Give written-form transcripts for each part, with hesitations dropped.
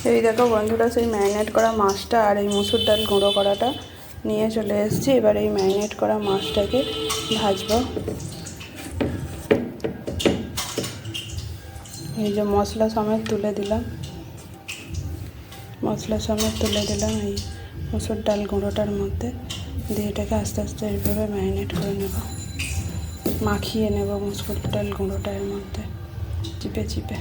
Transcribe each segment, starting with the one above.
এই দেখো বন্ধুরা, সেই ম্যারিনেট করা মাছটা আর এই মুসুর ডাল গুঁড়ো করাটা নিয়ে চলে এসেছি। এবার এই ম্যারিনেট করা মাছটাকে ভাজবো। এই যে মশলা সমেত তুলে দিলাম, এই মুসুর ডাল গুঁড়োটার মধ্যে দিয়ে এটাকে আস্তে আস্তে এইভাবে ম্যারিনেট করে নেব, মাখিয়ে নেব মুসুর ডাল গুঁড়োটা এর মধ্যে চিপে চিপে।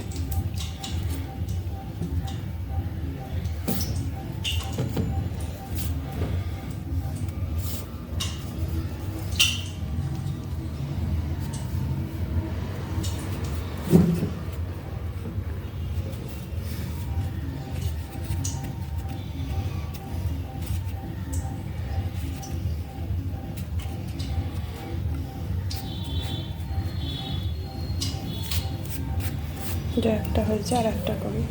যে একটা হয়েছে আর একটা করি।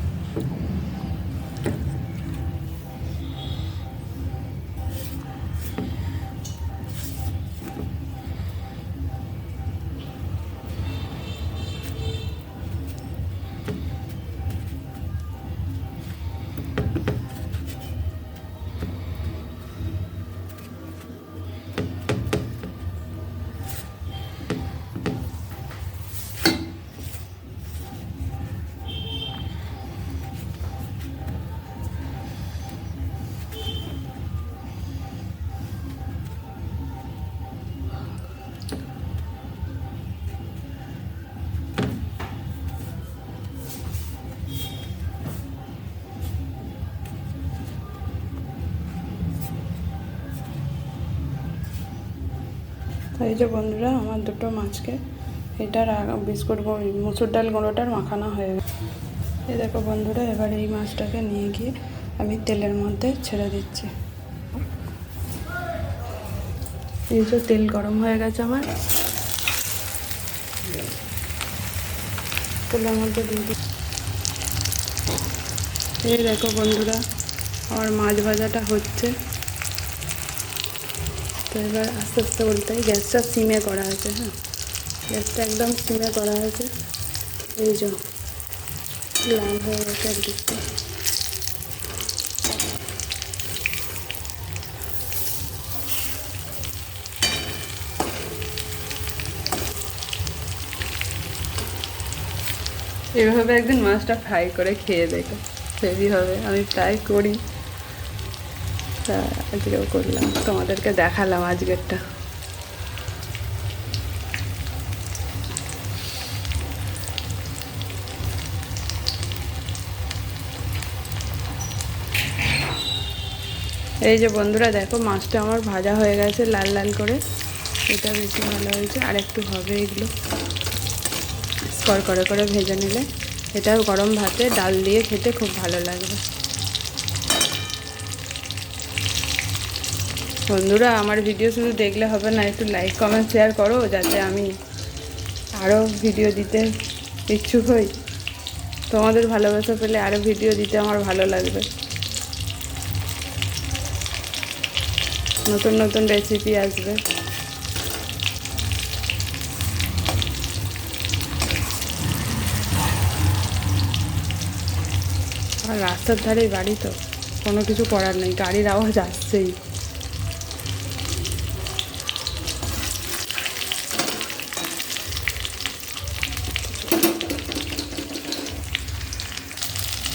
এই যে বন্ধুরা, আমার দুটো মাছকে এটার বিস্কুট মুসুর ডাল গুঁড়োটার মাখানো হয়ে গেছে। এই দেখো বন্ধুরা, এবার এই মাছটাকে নিয়ে গিয়ে আমি তেলের মধ্যে ছেড়ে দিচ্ছি। এই যে তেল গরম হয়ে গেছে আমার, তেলের মধ্যে দিয়ে দিচ্ছি। এই দেখো বন্ধুরা, আমার মাছ ভাজাটা হচ্ছে। তো এবার আস্তে আস্তে বলতে গ্যাসটা সিমে করা আছে। হ্যাঁ, গ্যাসটা একদম সিমে করা আছে। এই যে লাল হয়ে গেছে একদিকটা। এভাবে একদিন মাছটা ফ্রাই করে খেয়ে দেখো, হেভি হবে। আমি ফ্রাই করি, তা আজকেও করলাম, তোমাদেরকে দেখালাম আজকেরটা। এই যে বন্ধুরা দেখো, মাছটা আমার ভাজা হয়ে গেছে লাল লাল করে। এটা বেশি ভালো হয়েছে, আর একটু হবে। এগুলো করে করে ভেজে নিলে এটা গরম ভাতে ডাল দিয়ে খেতে খুব ভালো লাগবে। বন্ধুরা, আমার ভিডিও শুধু দেখলে হবে না, একটু লাইক কমেন্ট শেয়ার করো, যাতে আমি আরও ভিডিও দিতে ইচ্ছুক হই। তোমাদের ভালোবাসা পেলে আরও ভিডিও দিতে আমার ভালো লাগবে। নতুন নতুন রেসিপি আসবে। আর রাস্তার ধারেই বাড়ি, তো কোনো কিছু করার নেই, গাড়ির আওয়াজ আসছেই।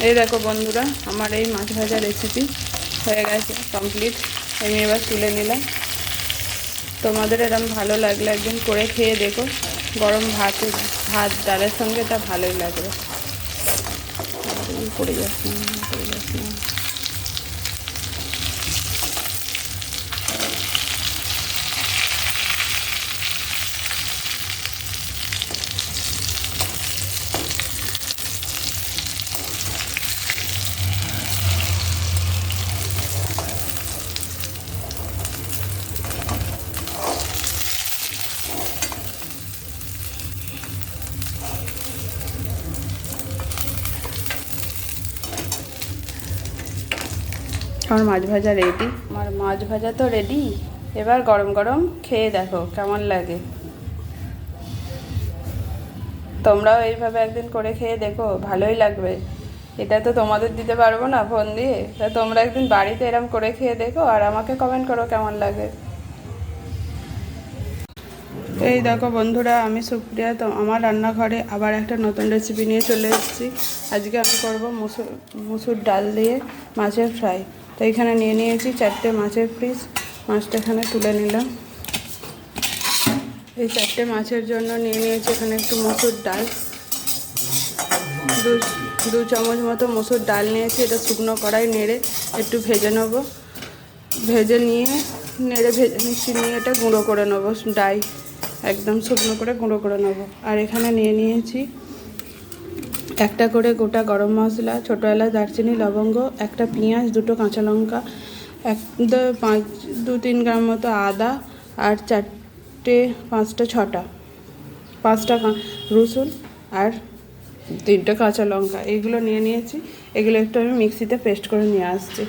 এই দেখো বন্ধুরা, আমার এই মাছ ভাজা রেসিপি হয়ে গেছে কমপ্লিট। আমি এবার তুলে নিলাম। তোমাদের এরকম ভালো লাগলে একদিন করে খেয়ে দেখো, গরম ভাত ডালের সঙ্গে এটা ভালোই লাগবে। পড়ে যাচ্ছে না। আমার মাছ ভাজা রেডি। আমার মাছ ভাজা তো রেডি। এবার গরম গরম খেয়ে দেখো কেমন লাগে। তোমরাও এইভাবে একদিন করে খেয়ে দেখো, ভালোই লাগবে। এটা তো তোমাদের দিতে পারবো না ফোন দিয়ে, তা তোমরা একদিন বাড়িতে এরম করে খেয়ে দেখো আর আমাকে কমেন্ট করো কেমন লাগে। এই দেখো বন্ধুরা, আমি সুপ্রিয়া, তো আমার রান্নাঘরে আবার একটা নতুন রেসিপি নিয়ে চলে এসেছি। আজকে আমি করব মুসুর ডাল দিয়ে মাছের ফ্রাই। তো এখানে নিয়ে নিয়েছি 4টে মাছের পিস। মাছটা এখানে তুলে নিলাম। এই 4টে মাছের জন্য নিয়ে নিয়েছি এখানে একটু মুসুর ডাল, দু চামচ মতো মুসুর ডাল নিয়েছি। এটা শুকনো কড়াই নেড়ে একটু ভেজে নেবো। ভেজে নিয়ে মিক্সি নিয়ে এটা গুঁড়ো করে নেবো, ডাই একদম শুকনো করে গুঁড়ো করে নেবো। আর এখানে নিয়ে নিয়েছি একটা করে গোটা গরম মশলা, ছোটো এলাচ, দারচিনি, লবঙ্গ, একটা পেঁয়াজ, 2টো কাঁচা লঙ্কা, 2-3 গ্রাম মতো আদা, আর 5টা রসুন, আর 3টে কাঁচা লঙ্কা। এইগুলো নিয়ে নিয়েছি। এগুলো একটু আমি মিক্সিতে পেস্ট করে নিয়ে আসছি।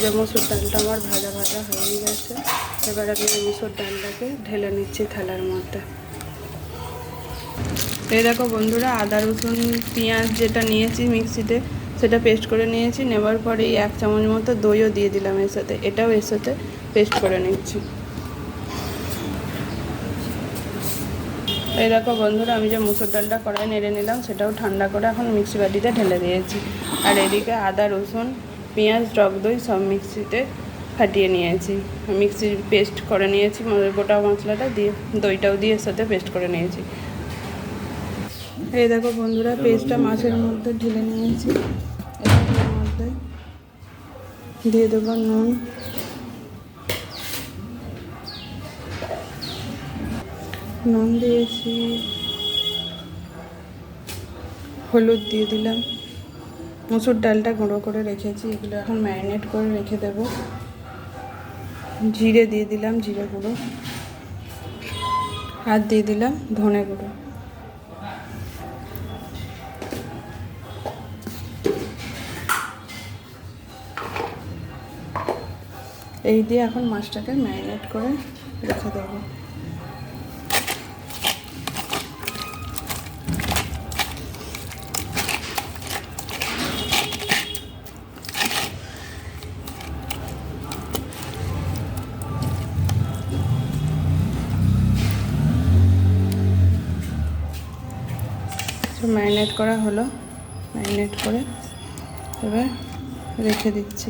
যে মসুর ডালটা আমার ভাজা হয়ে গেছে। এবার আমি মসুর ডালটাকে ঢেলে নিচ্ছি থালার মধ্যে। এই দেখো বন্ধুরা, আদা, রসুন, পেঁয়াজ যেটা নিয়েছি মিক্সিতে সেটা পেস্ট করে নিয়েছি। নেওয়ার পরে 1 চামচ মতো দইও দিয়ে দিলাম এর সাথে। এটাও এর সাথে পেস্ট করে নিচ্ছি। এই দেখো বন্ধুরা, আমি যে মুসুর ডালটা কড়াই নেড়ে নিলাম সেটাও ঠান্ডা করে এখন মিক্সি বাটিতে ঢেলে দিয়েছি। আর এদিকে আদা, রসুন, পেঁয়াজ, টক দই সব মিক্সিতে ফাটিয়ে নিয়েছি। মিক্সি পেস্ট করে নিয়েছি। গোটা মশলাটা দিয়ে দইটাও দিয়ে এর সাথে পেস্ট করে নিয়েছি। এই দেখো বন্ধুরা, পেস্টটা মাছের মধ্যে ঢেলে নিয়েছি। এর মধ্যে দিয়ে দেবো নুন দিয়েছি, হলুদ দিয়ে দিলাম। মুসুর ডালটা গুঁড়ো করে রেখেছি, এগুলো এখন ম্যারিনেট করে রেখে দেব। জিরে দিয়ে দিলাম, জিরে গুঁড়ো, আর দিয়ে দিলাম ধনে গুঁড়ো। এই দিয়ে এখন মাছটাকে ম্যারিনেট করে রেখে দেবো। ম্যারিনেট করা হলো। ম্যারিনেট করে এবার রেখে দিচ্ছি।